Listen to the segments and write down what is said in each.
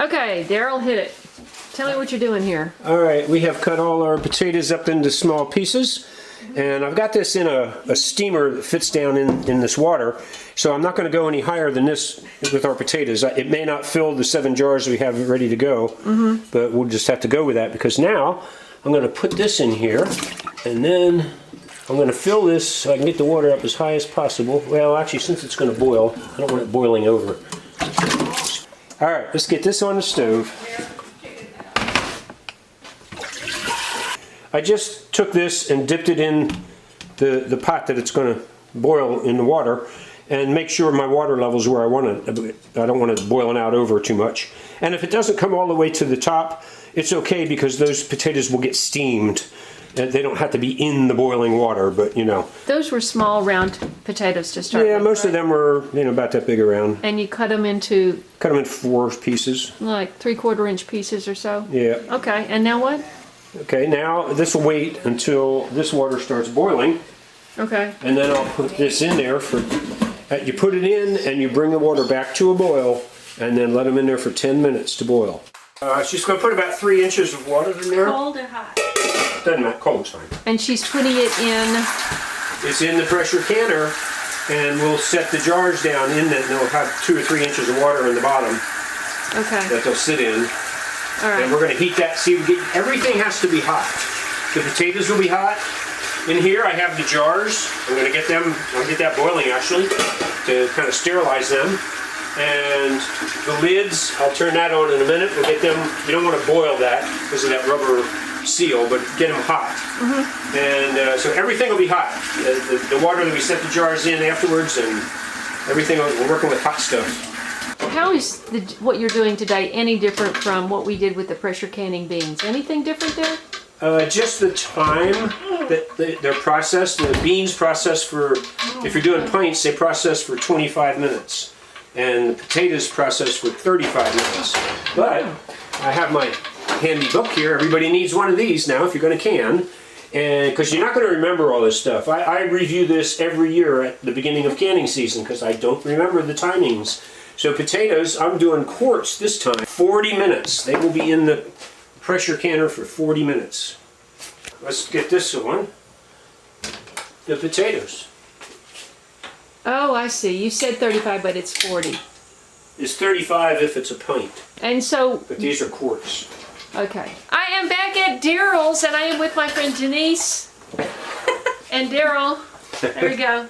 Okay, Daryl, hit it. Tell me what you're doing here. All right, we have cut all our potatoes up into small pieces, and I've got this in a steamer that fits down in this water, so I'm not going to go any higher than this with our potatoes. It may not fill the 7 jars we have ready to go, but we'll just have to go with that, because now I'm going to put this in here, and then I'm going to fill this so I can get the water up as high as possible. Well, actually, since it's going to boil, I don't want it boiling over. All right, let's get this on the stove. I just took this and dipped it in the pot that it's going to boil in the water, and make sure my water level's where I want it. I don't want it boiling out over too much. And if it doesn't come all the way to the top, it's okay, because those potatoes will get steamed. They don't have to be in the boiling water, but you know. Those were small round potatoes to start with. Yeah, most of them were, you know, about that big around. And you cut them into? Cut them in 4 pieces. Like 3/4 inch pieces or so? Yeah. Okay, and now what? Okay, now this will wait until this water starts boiling. Okay. And then I'll put this in there for, you put it in and you bring the water back to a boil, and then let them in there for 10 minutes to boil. She's going to put about 3 inches of water in there. Cold or hot? Doesn't matter, cold's fine. And she's putting it in? It's in the pressure canner, and we'll set the jars down in that, and they'll have 2 or 3 inches of water in the bottom. Okay. That they'll sit in. All right. And we're going to heat that. See, everything has to be hot. The potatoes will be hot. In here I have the jars. I'm going to get them, I'll get that boiling actually, to kind of sterilize them. And the lids, I'll turn that on in a minute. We'll get them, you don't want to boil that because of that rubber seal, but get them hot. And so everything will be hot. The water that we set the jars in afterwards, and everything, we're working with hot stuff. How is what you're doing today any different from what we did with the pressure canning beans? Anything different there? Just the time that they're processed. The beans process for, if you're doing pints, they process for 25 minutes. And the potatoes process for 35 minutes. But I have my handy book here. Everybody needs one of these now if you're going to can. And because you're not going to remember all this stuff. I review this every year at the beginning of canning season because I don't remember the timings. So potatoes, I'm doing quarts this time. 40 minutes. They will be in the pressure canner for 40 minutes. Let's get this one. The potatoes. Oh, I see. You said 35, but it's 40. It's 35 if it's a pint. And so... But these are quarts. Okay. I am back at Daryl's, and I am with my friend Denise. And Daryl. There we go.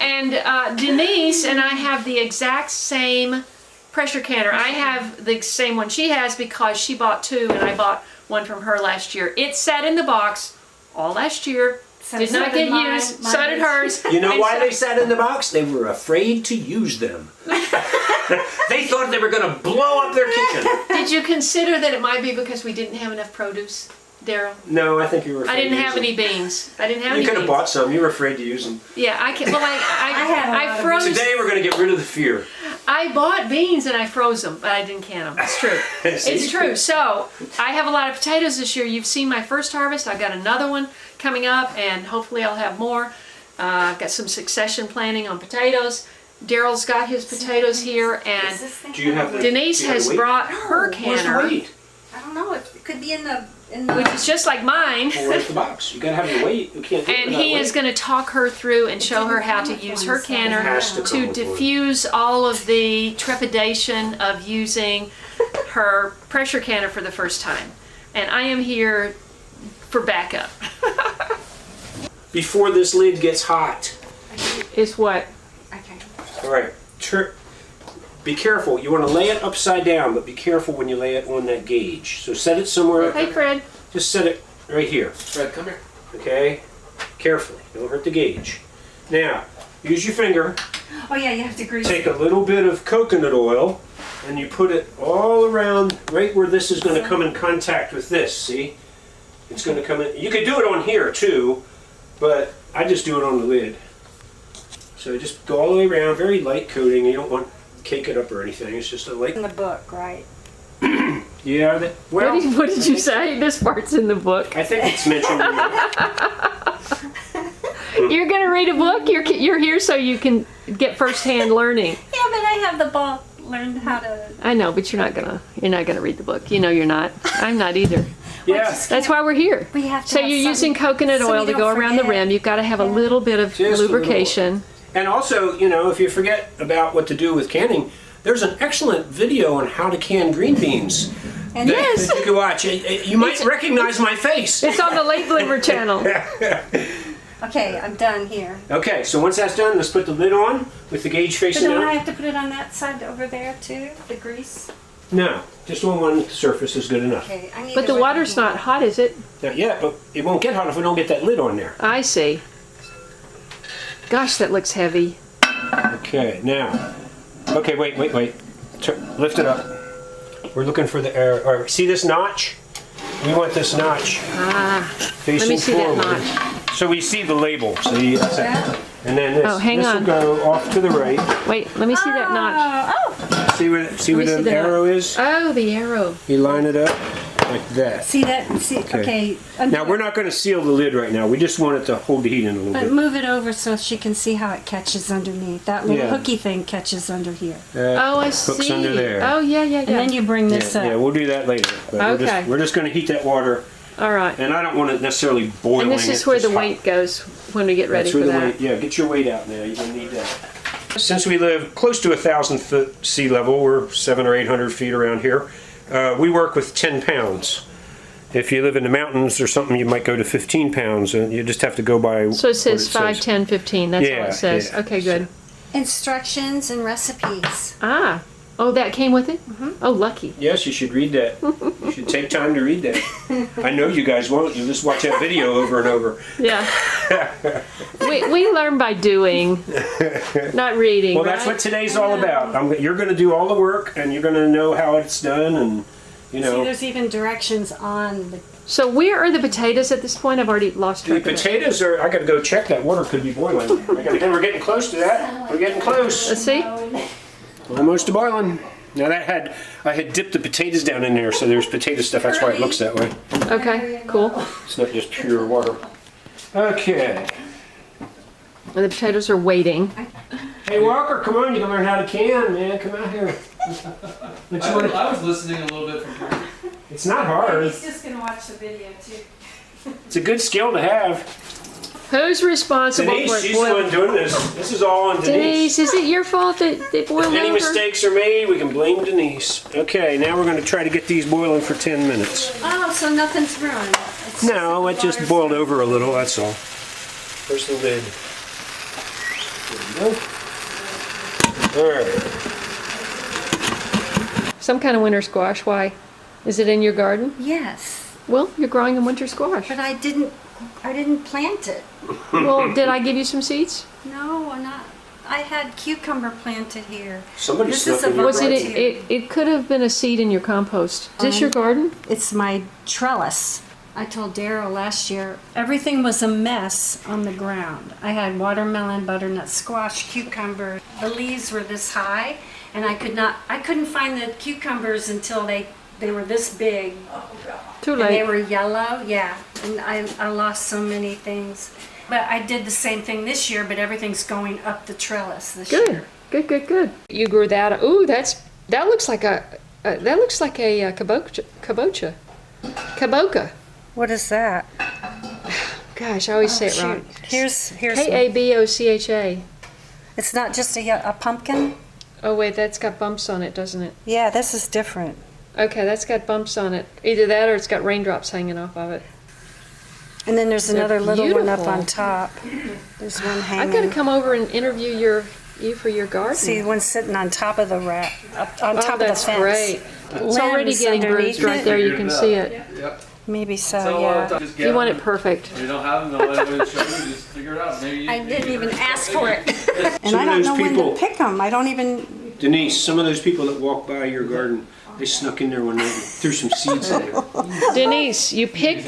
And Denise and I have the exact same pressure canner. I have the same one she has because she bought 2 and I bought one from her last year. It sat in the box all last year. Did not get used. So did hers. You know why they sat in the box? They were afraid to use them. They thought they were going to blow up their kitchen. Did you consider that it might be because we didn't have enough produce, Daryl? No, I think you were afraid I didn't to have use any beans. I didn't have any You beans. could have bought some. You were afraid to use them. Yeah, I can. Well, I froze. Today we're going to get rid of the fear. I bought beans and I froze them, but I didn't can them. It's true. It's true. So I have a lot of potatoes this year. You've seen my first harvest. I've got another one coming up, and hopefully I'll have more. I've got some succession planning on potatoes. Daryl's got his potatoes here, and Denise has brought her canner, I don't know. It could be in the which is just like mine. Well, where's the box? You got to have your weight. You can't. And he is going to talk her through and show her how to use her canner to diffuse all of the trepidation of using her pressure canner for the first time. And I am here for backup. Before this lid gets hot. Is what? Okay. All right. Be careful. You want to lay it upside down, but be careful when you lay it on that gauge. So set it somewhere. Hey, Fred. Just set it right here. Fred, come here. Okay? Carefully. Don't hurt the gauge. Now, use your finger. Oh yeah, you have to grease. Take a little bit of coconut oil, and you put it all around right where this is going to come in contact with this. See? It's going to come in. You could do it on here too, but I just do it on the lid. So just go all the way around, very light coating. You don't want to cake it up or anything. It's just a light. In the book, right? Yeah. Well, what did you say? This part's in the book. I think it's mentioned. You're going to read a book? You're here so you can get first-hand learning. Yeah, but I have the learned how to. I know, but you're not gonna read the book. You know you're not. I'm not either. Yeah. That's why we're here. We have to So have you're some- using coconut so we oil to don't go around the forget. rim. You've got to have a little bit of Just a little. lubrication. And also, you know, if you forget about what to do with canning, there's an excellent video on how to can green beans. And Yes. That you can watch. You might recognize my face. It's on the Late Bloomer channel. Okay, I'm done here. Okay, so once that's done, let's put the lid on with the gauge So facing don't I out. have to put it on that side over there too? The grease? No, just on one surface is good enough. Okay, I need But to the wet water's my not hand. hot, is it? Not yet, but it won't get hot if we don't get that lid on there. I see. Gosh, that looks heavy. Okay, now. Okay, wait. Lift it up. We're looking for the air. All right, see this notch? We want this notch facing Let me see that forward. notch. So we see the label. See, that's it. And then this, Oh, hang this on. will go off to the right. Wait, let me see that notch. Oh, See where Let me the see arrow is? Oh, the arrow. You line it up like that. see that? See, okay. Now we're not going to seal the lid right now. We just want it to hold the heat in a little But bit. move it over so she can see how it catches underneath. That little Yeah. hooky thing catches under here. Oh, I hooks see. under there. Oh, yeah. And then you bring this Yeah, up. we'll do that later. But Okay. we're just going to heat that water, All right. and I don't want it necessarily boiling. And this is it, where just the hot. weight goes when we get ready That's for where the that. weight. Yeah, get your weight out now. You're going to need that. Since we live close to 1,000-foot sea level, we're 700 or 800 feet around here. We work with 10 pounds. If you live in the mountains or something, you might go to 15 pounds, and you just have to go by. So it says what 5, 10, 15. That's all Yeah, it says. yeah. Okay, good. Instructions and recipes. Ah. Oh, that came with it? Oh, lucky. Yes, you should read that. You should take time to read that. I know you guys won't. You'll just watch that video over and over. Yeah. we learn by doing, not reading. Well, that's right? what today's all about. You're going to do all the work, and you're going to know how it's done, and you See, know. there's even directions on the. So where are the potatoes at this point? I've already lost The track of it. potatoes are. I got to go check that water could be boiling. And we're getting close to that. We're getting close. Let's see. Almost to boiling. Now I had dipped the potatoes down in there, so there's potato stuff. That's why it looks that way. Okay, cool. It's not just pure water. Okay. And the potatoes are waiting. Hey Walker, come on! You can learn how to can, man. Come out here. I was listening a little bit from here. It's not hard. just gonna watch the video too. It's a good skill to have. Who's responsible for Denise, it she's the one boiling? doing this. This is all on Denise. Denise, is it your fault that they boiled Any over? mistakes are made, we can blame Denise. Okay, now we're going to try to get these boiling for 10 minutes. Oh, so nothing's ruined. It's No, the it just water's- boiled over a little, that's all. Where's the lid? There we go. Alright. Some kind of winter squash. Why? Is it in your garden? Yes, Well, you're growing a winter squash. but I didn't plant it. Well, did I give you some seeds? No, I'm not. I had cucumber planted here. Somebody This snuck is in a your Was garden. it could have been a seed in your compost. Is this your garden? It's my trellis. I told Daryl last year everything was a mess on the ground. I had watermelon, butternut squash, cucumber. The leaves were this high, and I couldn't find the cucumbers until they were this big. Too And they late. were yellow, yeah. And I lost so many things. But I did the same thing this year, but everything's going up the trellis this Good. year. Good. You grew that. Ooh, that looks like a kabocha. Kaboka. What is that? Gosh, I always say it wrong. Here's Kabocha. It's not just a pumpkin? Oh wait, that's got bumps on it, doesn't it? Yeah, this is different. Okay, that's got bumps on it. Either that or it's got raindrops hanging off of it. And then there's They're another little one up beautiful. on top. There's one hanging. I've got to come over and interview you for your garden. See, one sitting on top of the rack, on Oh, top of the that's fence. great. It's already Limbs getting underneath bruised right it. there. You can see it. Yep. Maybe so, So yeah. just get You want them. it perfect. If you don't have them, they'll let it show you. Just figure it out. Maybe I didn't even ask for it. And Some I of don't those know when people- to pick them. I don't even. Denise, some of those people that walk by your garden, they snuck in there one night and threw some seeds in there. Denise, you pick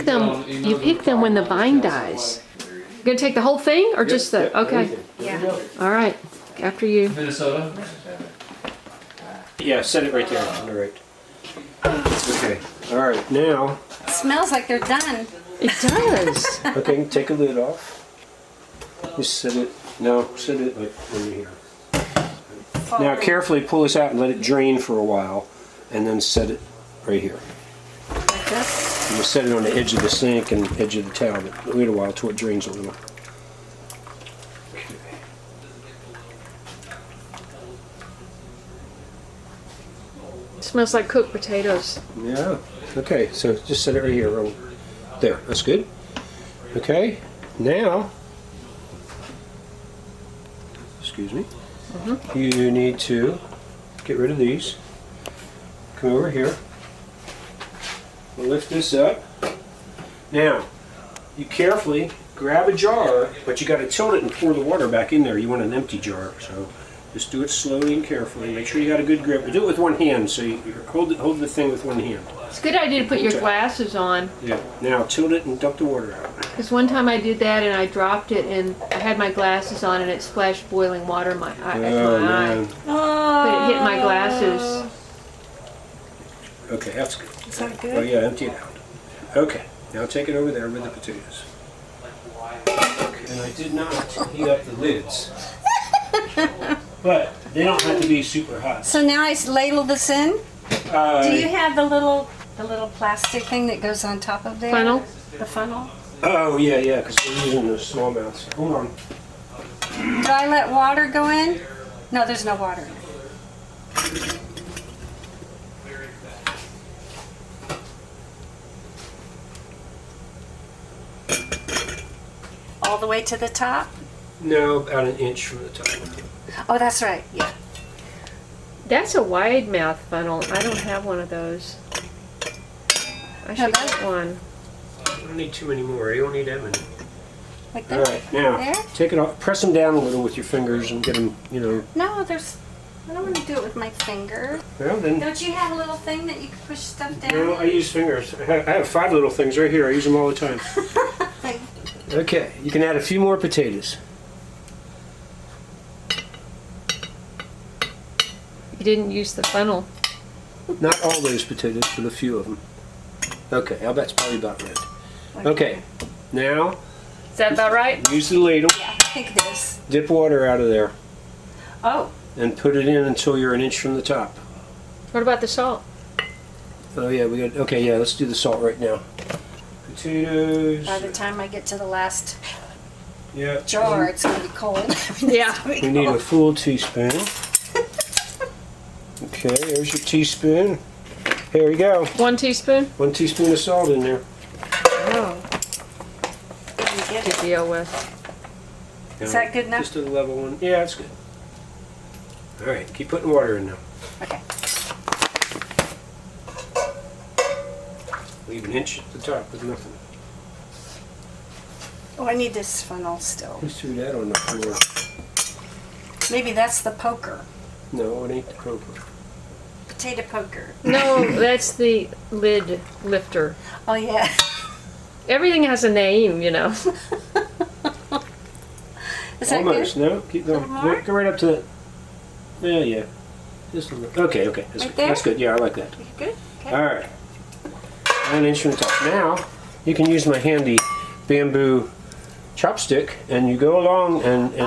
them when the vine dies. You gonna take the whole thing or just the? Yep, Okay. everything. Yeah. All right. After you. Minnesota. Yeah, set it right there on the right. Okay, all right, now, Smells like they're done. It does. okay, take a lid off. Just set it, no, set it like when you're here. fall. Now carefully pull this out and let it drain for a while, and then set it right here. Like this? You set it on the edge of the sink and edge of the towel, but wait a while till it drains a little. Smells like cooked potatoes. Yeah. Okay, so just set it right here. There, that's good. Okay, now, excuse me, you need to get rid of these. Come over here. We'll lift this up. Now, you carefully grab a jar, but you got to tilt it and pour the water back in there. You want an empty jar, so just do it slowly and carefully. Make sure you got a good grip. Do it with one hand, so you hold the thing with one hand. It's a good idea to put your glasses on. Yeah. Now tilt it and dump the water out. Because one time I did that and I dropped it and I had my glasses on and it splashed boiling water in my eye. Man. But it hit my glasses. Okay, that's good. Is that good? Oh yeah, empty it out. Okay, now take it over there with the potatoes. And I did not heat up the lids. But they don't have to be super hot. So now I ladle this in? Do you have the little plastic thing that goes on top of there? Funnel? The funnel? Oh yeah, because we're using the smallmouths. Hold on. Do I let water go in? No, there's no water in it. All the way to the top? No, about an inch from the top. Oh, that's right. Yeah. That's a wide mouth funnel. I don't have one of those. I should get one. You don't need too many more. You don't need that many. Like All that? right, now There? take it off. Press them down a little with your fingers and get them, No, there's. I don't want to do it with my finger. Well then. Don't you have a little thing that you can push stuff down? No, I use fingers. I have 5 little things right here. I use them all the time. Okay, you can add a few more potatoes. You didn't use the funnel. Not all those potatoes, but a few of them. Okay, I'll bet it's probably about right. Okay, now Is that about right? use the ladle, Yeah, I think it is. dip water out of there, Oh, and put it in until you're an inch from the top. What about the salt? Oh yeah, we got. Okay, yeah, let's do the salt right now. Potatoes. by the time I get to the last Yeah. jar, it's going to be cold. Yeah. We need a full teaspoon. Okay, there's your teaspoon. Here we go. 1 teaspoon? 1 teaspoon of salt in there. Oh. You get To it. deal with. Is that good enough? Just a level one. Yeah, that's good. All right, keep putting water in now. Okay. Leave an inch at the top with nothing. Oh, I need this funnel still. Who threw that on the floor? Maybe that's the poker. No, it ain't the poker. Potato poker. No, that's the lid lifter. Oh, yeah. Everything has a name, you know. Is that Almost. good? No, keep going. Little more? Go right up to that. Yeah. Just a little. Okay. That's, Right there? that's good. Yeah, I like that. Good? Okay. All right. An inch from the top. Now, you can use my handy bamboo chopstick, and you go along and get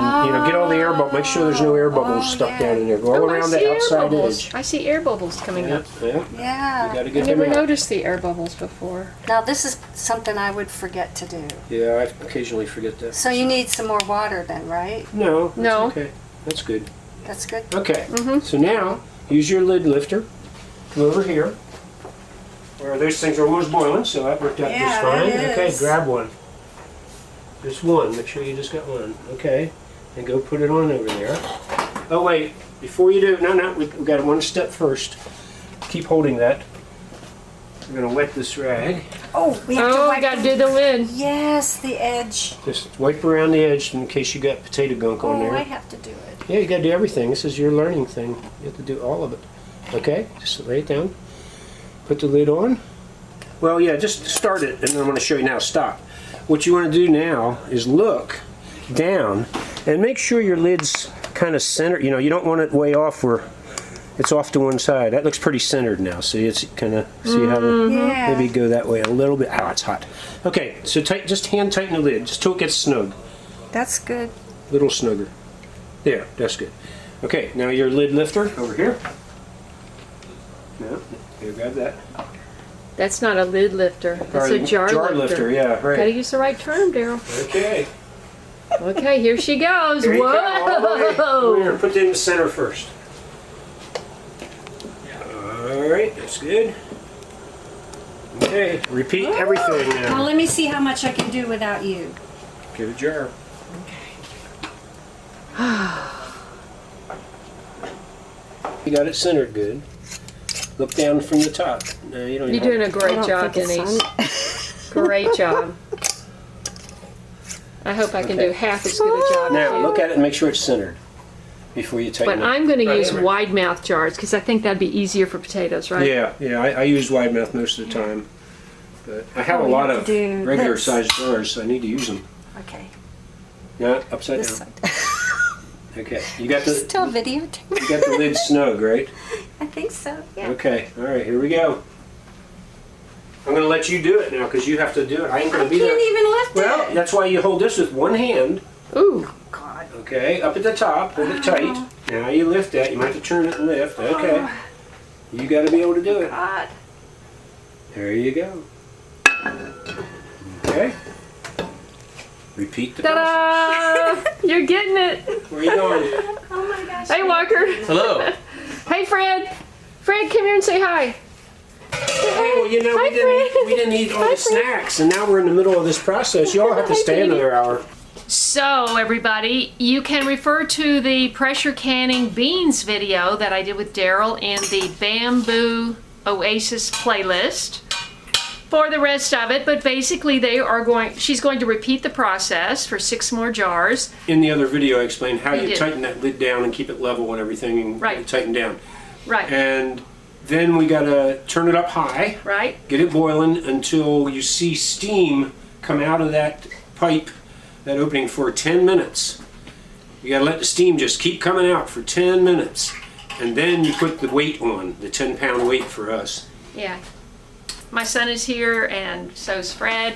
all the air bubbles. Make sure there's no air bubbles stuck down in there. Go all Oh, around I see the air outside bubbles. edge. I see air bubbles coming up. Yeah. Yeah. You gotta I get them never out. noticed the air bubbles before. Now, this is something I would forget to do. Yeah, I occasionally forget that. So you need some more water then, right? No. That's No. Okay. That's good. That's good. Okay. So now, use your lid lifter. Come over here. Where those things are almost boiling, so that worked out Yeah, just fine. it Okay, is. grab one. Just one. Make sure you just got one. Okay. And go put it on over there. Oh wait, before you do, no, we got one step first. Keep holding that. We're gonna wet this rag. Oh, we have to Oh, wipe I gotta the- do the lid. Yes, the edge. Just wipe around the edge in case you got potato gunk on Oh, there. I have to do it. Yeah, you gotta do everything. This is your learning thing. You have to do all of it. Okay, just lay it down. Put the lid on. Well, yeah, just start it, and then I'm going to show you now. Stop. What you want to do now is look down and make sure your lid's kind of centered. You know, you don't want it way off where it's off to one side. That looks pretty centered now. See, it's kind of, see how the, Yeah. maybe go that way a little bit. Oh, it's hot. Okay, so just hand tighten the lid, just till it gets snug. That's good. Little snugger. There, that's good. Okay, now your lid lifter over here. No, you grab that. That's not a lid lifter. That's Or a jar lifter, yeah, Gotta right. use the right term, Daryl. Okay. Okay, here she goes. There you go. All the way. Whoa! We're gonna put it in the center first. All right, that's good. Okay, repeat everything Now now. let me see how much I can do without you. Get a jar. You got it centered good. Look down from the top. No, you don't. You're doing a I great don't job, think it's Denise. Great job. I hope I can Okay. do half as good a job as Now you. look at it and make sure it's centered before you tighten But it. I'm going to Right, use right. wide mouth jars because I think that'd be easier for potatoes, right? Yeah, I use wide mouth most of the time. But I have Oh, a you lot have of to do regular this. sized jars, so I need to use them. Okay. Yeah, upside This down. side. Okay, you got the Still videotape? you got the lid snug, right? I think so. Yeah. Okay, all right, here we go. I'm gonna let you do it now because you have to do it. I ain't I gonna can't be there. even lift Well, it. that's why you hold this with one hand. Ooh, God. Okay, up at the top, hold it tight. Now you lift that. You might have to turn it and lift. Okay, you got to be able to do it. God. There you go. Okay. Repeat the process. ta-da! You're getting it. Where are you going? Oh my gosh. Hey, Walker. Hello. Hey, Fred. Fred, come here and say hi. Hey, well, you know, Hi, we didn't eat all Hi, the Fred. snacks, and now we're in the middle of this process. You all have to Hi, stay baby. another hour. So, everybody, you can refer to the pressure canning beans video that I did with Daryl in the Bamboo Oasis playlist for the rest of it. But basically, she's going to repeat the process for 6 more jars. In the other video, I explained how You you did. tighten that lid down and keep it level and everything, and Right. get it tightened down. Right, And then we gotta turn it up high, right? get it boiling until you see steam come out of that pipe, that opening, for 10 minutes. You gotta let the steam just keep coming out for 10 minutes. And then you put the weight on, the 10-pound weight for us. Yeah. My son is here, and so's Fred.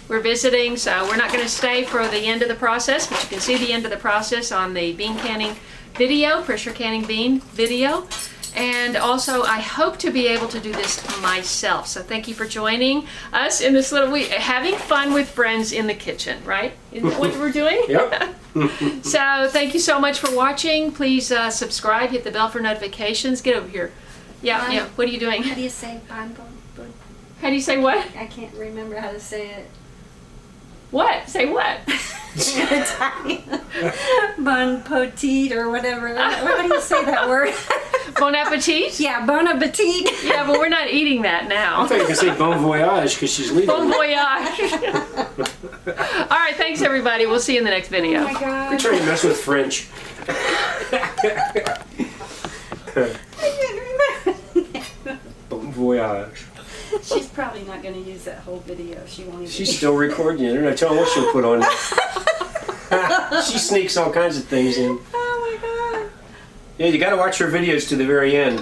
We're visiting, so we're not going to stay for the end of the process, but you can see the end of the process on the bean canning video, pressure canning bean video. And also, I hope to be able to do this myself. So thank you for joining us in this little week, having fun with friends in the kitchen, right? Isn't that what we're doing? Yep. So thank you so much for watching. Please subscribe, hit the bell for notifications. Get over here. Yeah, Bye. yeah. What are you doing? How do you say bon? How do you say what? I can't remember how to say it. What? Say what? Bon appetit or whatever. How do you say that word? Bon appetit? Yeah, bon appetit. Yeah, but we're not eating that I now. thought you could say bon voyage because she's leaving. Bon voyage. All right, thanks everybody. We'll see you in the next video. Oh my We're God. trying to mess with French. Bon voyage. She's probably not going to use that whole video. She won't even. She's still recording it. I tell her what she'll put on. She sneaks all kinds of things in. Oh my God. Yeah, you got to watch her videos to the very end.